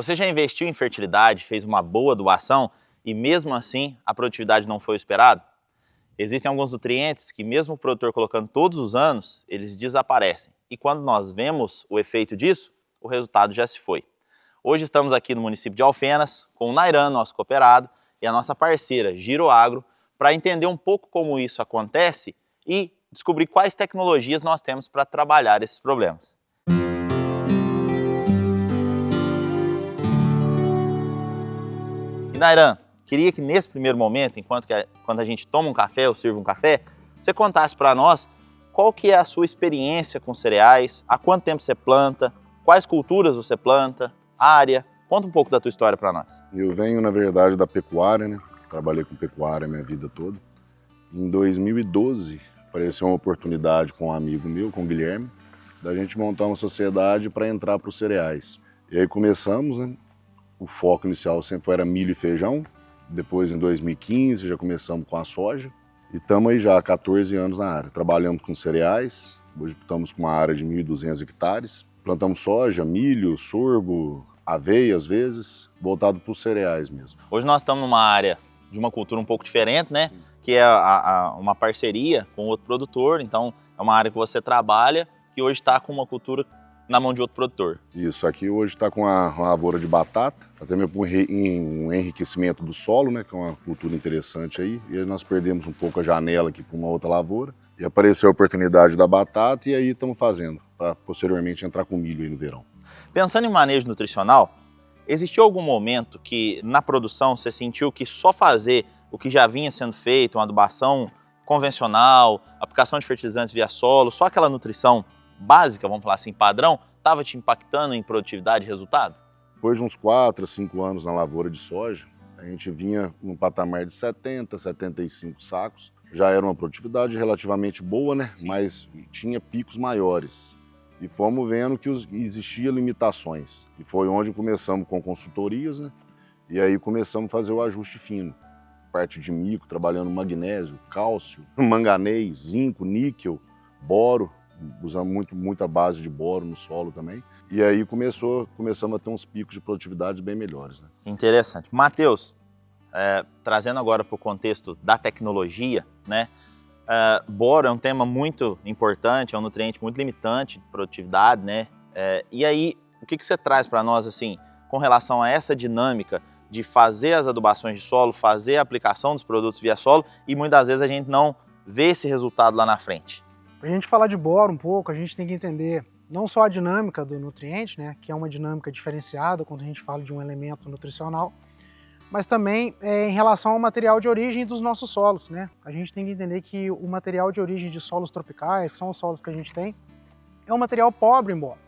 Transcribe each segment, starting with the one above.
Você já investiu em fertilidade, fez uma boa adubação e mesmo assim a produtividade não foi o esperado? Existem alguns nutrientes que mesmo o produtor colocando todos os anos, eles desaparecem. E quando nós vemos o efeito disso, o resultado já se foi. Hoje estamos aqui no município de Alfenas com o Nairan, nosso cooperado, e a nossa parceira Giroagro, para entender um pouco como isso acontece e descobrir quais tecnologias nós temos para trabalhar esses problemas. E Nairan, queria que nesse primeiro momento, quando a gente toma um café ou sirva um café, você contasse para nós qual que é a sua experiência com cereais, há quanto tempo você planta, quais culturas você planta, área. Conta um pouco da tua história para nós. Eu venho, na verdade, da pecuária, né? Trabalhei com pecuária a minha vida toda. Em 2012, apareceu uma oportunidade com um amigo meu, com o Guilherme, da gente montar uma sociedade para entrar para os cereais. E aí começamos, né? O foco inicial sempre era milho e feijão. Depois, em 2015, já começamos com a soja. E estamos aí já há 14 anos na área. Trabalhamos com cereais. Hoje estamos com uma área de 1.200 hectares. Plantamos soja, milho, sorgo, aveia às vezes, voltado para os cereais mesmo. Hoje nós estamos numa área de uma cultura um pouco diferente, né? Sim. Que é uma parceria com outro produtor. Então, é uma área que você trabalha que hoje está com uma cultura na mão de outro produtor. Isso, aqui hoje está com uma lavoura de batata, até mesmo um enriquecimento do solo, né, que é uma cultura interessante aí, e aí nós perdemos um pouco a janela aqui para uma outra lavoura, e apareceu a oportunidade da batata, e aí estamos fazendo, para posteriormente entrar com milho aí no verão. Pensando em manejo nutricional, existiu algum momento que na produção você sentiu que só fazer o que já vinha sendo feito, uma adubação convencional, aplicação de fertilizantes via solo, só aquela nutrição básica, vamos falar assim, padrão, estava te impactando em produtividade e resultado? Depois de uns 4 a 5 anos na lavoura de soja, a gente vinha num patamar de 70, 75 sacos. Já era uma produtividade relativamente boa, né? Mas tinha picos maiores. E fomos vendo que existiam limitações. E foi onde começamos com consultorias, né? E aí começamos a fazer o ajuste fino. Parte de micro, trabalhando magnésio, cálcio, manganês, zinco, níquel, boro. Usamos muita base de boro no solo também. E aí começamos a ter uns picos de produtividade bem melhores. Né? Interessante. Matheus, trazendo agora para o contexto da tecnologia, né? Boro é um tema muito importante, é um nutriente muito limitante de produtividade, né? E aí, o que você traz para nós, assim, com relação a essa dinâmica de fazer as adubações de solo, fazer a aplicação dos produtos via solo e muitas vezes a gente não vê esse resultado lá na frente? Para a gente falar de boro um pouco, a gente tem que entender não só a dinâmica do nutriente, né, que é uma dinâmica diferenciada quando a gente fala de um elemento nutricional, mas também em relação ao material de origem dos nossos solos. Né? A gente tem que entender que o material de origem de solos tropicais, que são os solos que a gente tem, é um material pobre em boro.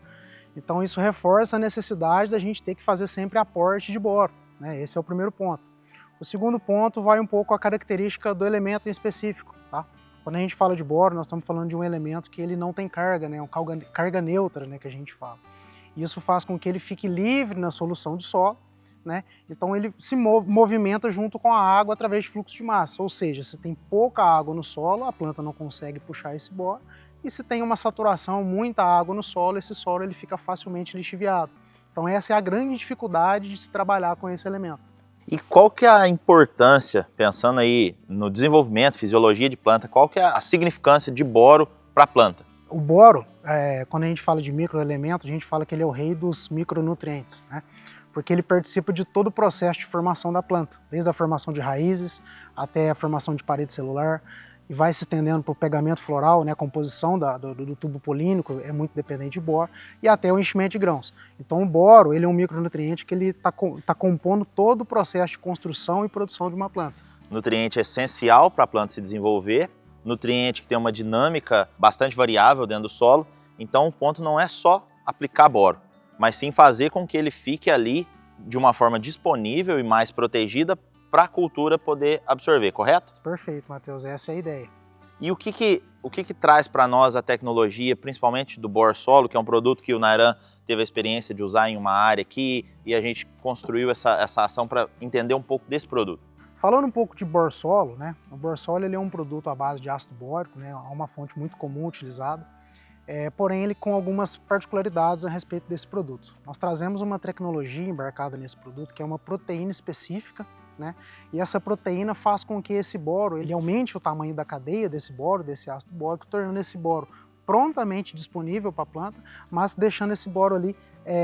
Então isso reforça a necessidade da gente ter que fazer sempre aporte de boro. Né? Esse é o primeiro ponto. O segundo ponto vai um pouco a característica do elemento em específico. Tá? Quando a gente fala de boro, nós estamos falando de um elemento que ele não tem carga, né? Carga neutra, né, que a gente fala. Isso faz com que ele fique livre na solução de solo, né? Então ele se movimenta junto com a água através de fluxo de massa, ou seja, se tem pouca água no solo, a planta não consegue puxar esse boro, e se tem uma saturação, muita água no solo, esse solo ele fica facilmente lixiviado. Então essa é a grande dificuldade de se trabalhar com esse elemento. E qual que é a importância, pensando aí no desenvolvimento, fisiologia de planta, qual que é a significância de boro para a planta? O boro, quando a gente fala de microelemento, a gente fala que ele é o rei dos micronutrientes, né? Porque ele participa de todo o processo de formação da planta, desde a formação de raízes até a formação de parede celular, e vai se estendendo para o pegamento floral, né, a composição do tubo polínico é muito dependente de boro, e até o enchimento de grãos. Então o boro ele é um micronutriente que ele está compondo todo o processo de construção e produção de uma planta. Nutriente essencial para a planta se desenvolver, nutriente que tem uma dinâmica bastante variável dentro do solo, então o ponto não é só aplicar boro, mas sim fazer com que ele fique ali de uma forma disponível e mais protegida para a cultura poder absorver, correto? Perfeito, Matheus, essa é a ideia. E o que traz para nós a tecnologia, principalmente do boro solo, que é um produto que o Nairan teve a experiência de usar em uma área aqui e a gente construiu essa ação para entender um pouco desse produto? Falando um pouco de boro solo, né? O boro solo ele é um produto à base de ácido bórico, né? É uma fonte muito comum utilizada. porém ele com algumas particularidades a respeito desse produto. Nós trazemos uma tecnologia embarcada nesse produto que é uma proteína específica, né? E essa proteína faz com que esse boro ele aumente o tamanho da cadeia desse boro, desse ácido bórico, tornando esse boro prontamente disponível para a planta, mas deixando esse boro ali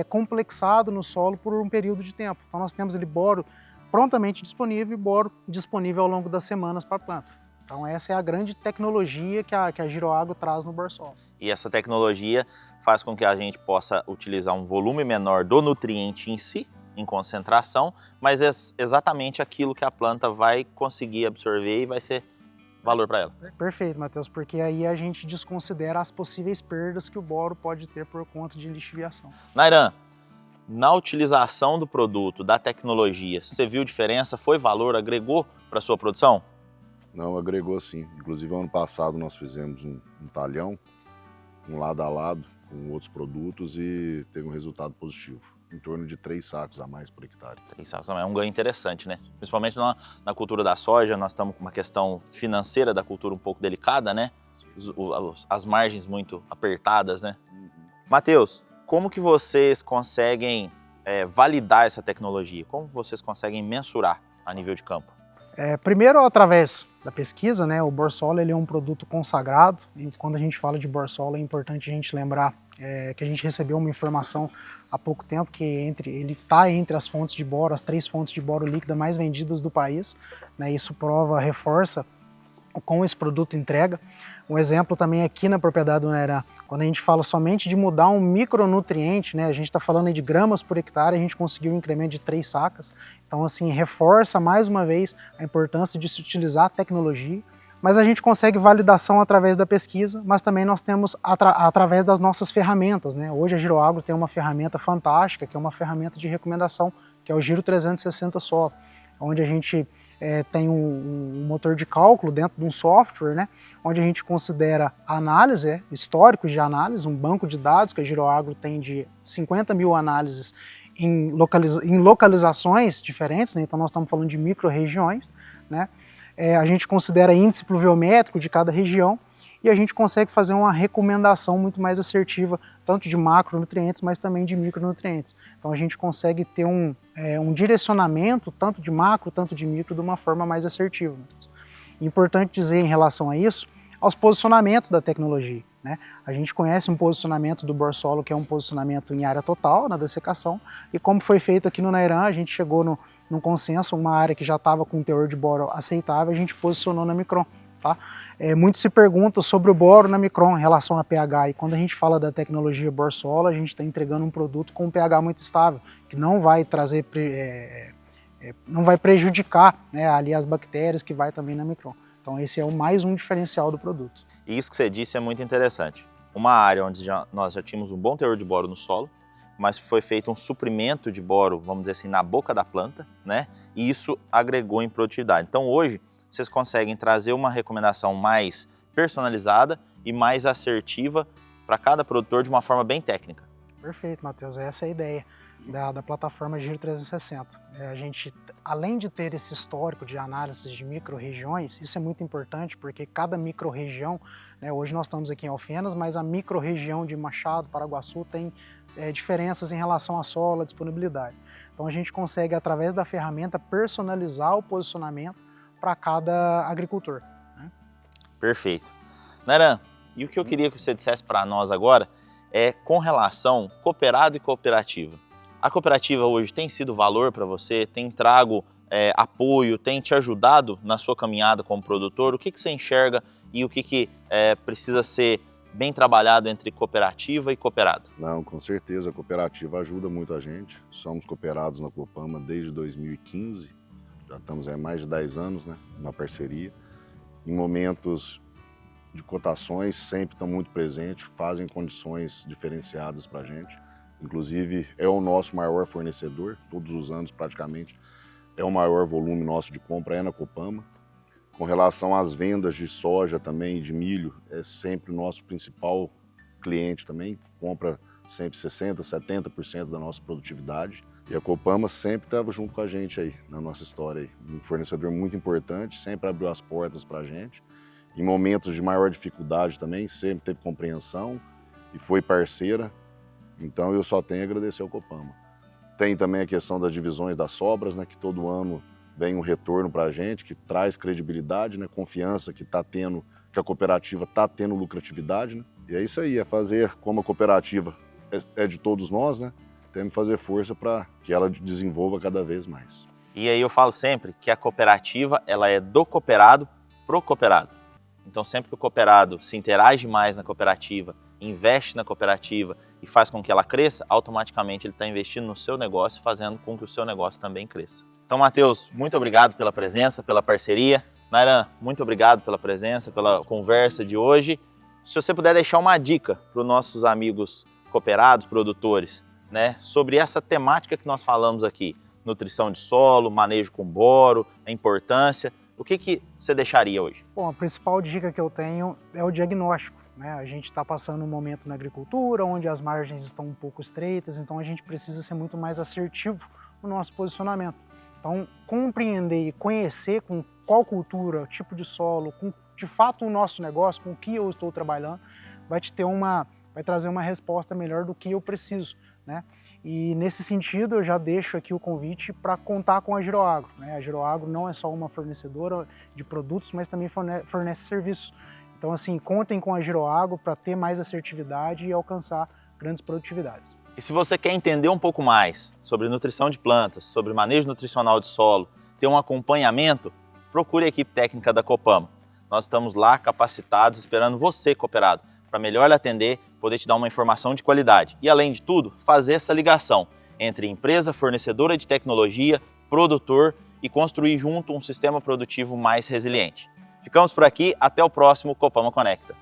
complexado no solo por um período de tempo. Então nós temos ali boro prontamente disponível e boro disponível ao longo das semanas para a planta. Então essa é a grande tecnologia que a Giroagro traz no Borsol. E essa tecnologia faz com que a gente possa utilizar um volume menor do nutriente em si, em concentração, mas é exatamente aquilo que a planta vai conseguir absorver e vai ser valor para ela. Perfeito, Matheus, porque aí a gente desconsidera as possíveis perdas que o boro pode ter por conta de lixiviação. Nairan, na utilização do produto, da tecnologia, você viu diferença? Foi valor? Agregou para a sua produção? Não, agregou sim. Inclusive, ano passado nós fizemos um talhão, um lado a lado, com outros produtos e teve um resultado positivo. Em torno de 3 sacos a mais por hectare. 3 sacos é um ganho interessante, né? Principalmente na cultura da soja, nós estamos com uma questão financeira da cultura um pouco delicada, né? As margens muito apertadas, né? Matheus, como que vocês conseguem validar essa tecnologia? Como vocês conseguem mensurar a nível de campo? Primeiro, através da pesquisa, né? O Borsol ele é um produto consagrado e quando a gente fala de Borsol é importante a gente lembrar que a gente recebeu uma informação há pouco tempo que ele está entre as fontes de boro, as 3 fontes de boro líquida mais vendidas do país, né? Isso reforça o quão esse produto entrega. Um exemplo também aqui na propriedade do Nairan, quando a gente fala somente de mudar um micronutriente, né? A gente está falando aí de gramas por hectare, a gente conseguiu um incremento de 3 sacas. Então assim, reforça mais uma vez a importância de se utilizar a tecnologia. Mas a gente consegue validação através da pesquisa, mas também nós temos através das nossas ferramentas, né? Hoje a Giroagro tem uma ferramenta fantástica, que é uma ferramenta de recomendação, que é o Giro 360 Solo, onde a gente tem um motor de cálculo dentro de um software, né? Onde a gente considera análise, históricos de análise, um banco de dados que a Giroagro tem de 50 mil análises em localizações diferentes, né? Então nós estamos falando de micro-regiões, né? A gente considera índice pluviométrico de cada região e a gente consegue fazer uma recomendação muito mais assertiva, tanto de macronutrientes, mas também de micronutrientes. Então a gente consegue ter um direcionamento, tanto de macro, tanto de micro, de uma forma mais assertiva. Importante dizer em relação a isso, aos posicionamentos da tecnologia, né? A gente conhece um posicionamento do Borsol, que é um posicionamento em área total, na dessecação, e como foi feito aqui no Nairan, a gente chegou num consenso, uma área que já estava com um teor de boro aceitável, a gente posicionou na Micron, tá? Muito se pergunta sobre o boro na Micron em relação a pH, e quando a gente fala da tecnologia Borsol, a gente está entregando um produto com um pH muito estável, que não vai trazer, não vai prejudicar, né, ali as bactérias que vai também na Micron. Então esse é mais um diferencial do produto. E isso que você disse é muito interessante. Uma área onde nós já tínhamos um bom teor de boro no solo, mas foi feito um suprimento de boro, vamos dizer assim, na boca da planta, né? E isso agregou em produtividade. Então hoje vocês conseguem trazer uma recomendação mais personalizada e mais assertiva para cada produtor de uma forma bem técnica. Perfeito, Matheus. Essa é a ideia da plataforma Giro 360. A gente, além de ter esse histórico de análises de micro-regiões, isso é muito importante porque cada micro-região, né, hoje nós estamos aqui em Alfenas, mas a micro-região de Machado, Paraguaçu tem diferenças em relação à solo, à disponibilidade. Então a gente consegue, através da ferramenta, personalizar o posicionamento para cada agricultor, né? Perfeito. Nairan, e o que eu queria que você dissesse para nós agora é com relação cooperado e cooperativa. A cooperativa hoje tem sido valor para você, tem trago apoio, tem te ajudado na sua caminhada como produtor? O que você enxerga e o que precisa ser bem trabalhado entre cooperativa e cooperado? Não, com certeza, a cooperativa ajuda muito a gente. Somos cooperados na Copama desde 2015, já estamos há mais de 10 anos, né, na parceria. Em momentos de cotações sempre estão muito presentes, fazem condições diferenciadas para a gente. Inclusive é o nosso maior fornecedor, todos os anos praticamente, é o maior volume nosso de compra na Copama. Com relação às vendas de soja também e de milho, é sempre o nosso principal cliente também, compra sempre 60%, 70% da nossa produtividade. E a Copama sempre estava junto com a gente aí, na nossa história aí. Um fornecedor muito importante, sempre abriu as portas para a gente. Em momentos de maior dificuldade também, sempre teve compreensão e foi parceira, então eu só tenho a agradecer ao Copama. Tem também a questão das divisões das sobras, né, que todo ano vem um retorno para a gente, que traz credibilidade, né, confiança que que a cooperativa está tendo lucratividade, né? E é isso aí, é fazer como a cooperativa é de todos nós, né? Temos que fazer força para que ela desenvolva cada vez mais. E aí eu falo sempre que a cooperativa ela é do cooperado pro cooperado. Então sempre que o cooperado se interage mais na cooperativa, investe na cooperativa e faz com que ela cresça, automaticamente ele está investindo no seu negócio, fazendo com que o seu negócio também cresça. Então, Matheus, muito obrigado pela presença, pela parceria. Nairan, muito obrigado pela presença, pela conversa de hoje. Se você puder deixar uma dica para os nossos amigos cooperados, produtores, né, sobre essa temática que nós falamos aqui, nutrição de solo, manejo com boro, a importância, o que você deixaria hoje? Bom, a principal dica que eu tenho é o diagnóstico, né? A gente está passando um momento na agricultura onde as margens estão um pouco estreitas, então a gente precisa ser muito mais assertivo no nosso posicionamento. Então, compreender e conhecer com qual cultura, tipo de solo, com de fato o nosso negócio, com o que eu estou trabalhando, vai trazer uma resposta melhor do que eu preciso, né? E nesse sentido eu já deixo aqui o convite para contar com a Giroagro, né? A Giroagro não é só uma fornecedora de produtos, mas também fornece serviços. Então assim, contem com a Giroagro para ter mais assertividade e alcançar grandes produtividades. E se você quer entender um pouco mais sobre nutrição de plantas, sobre manejo nutricional de solo, ter um acompanhamento, procure a equipe técnica da Copama. Nós estamos lá capacitados, esperando você, cooperado, para melhor lhe atender, poder te dar uma informação de qualidade. E além de tudo, fazer essa ligação entre empresa fornecedora de tecnologia, produtor e construir junto um sistema produtivo mais resiliente. Ficamos por aqui, até o próximo Copama Conecta.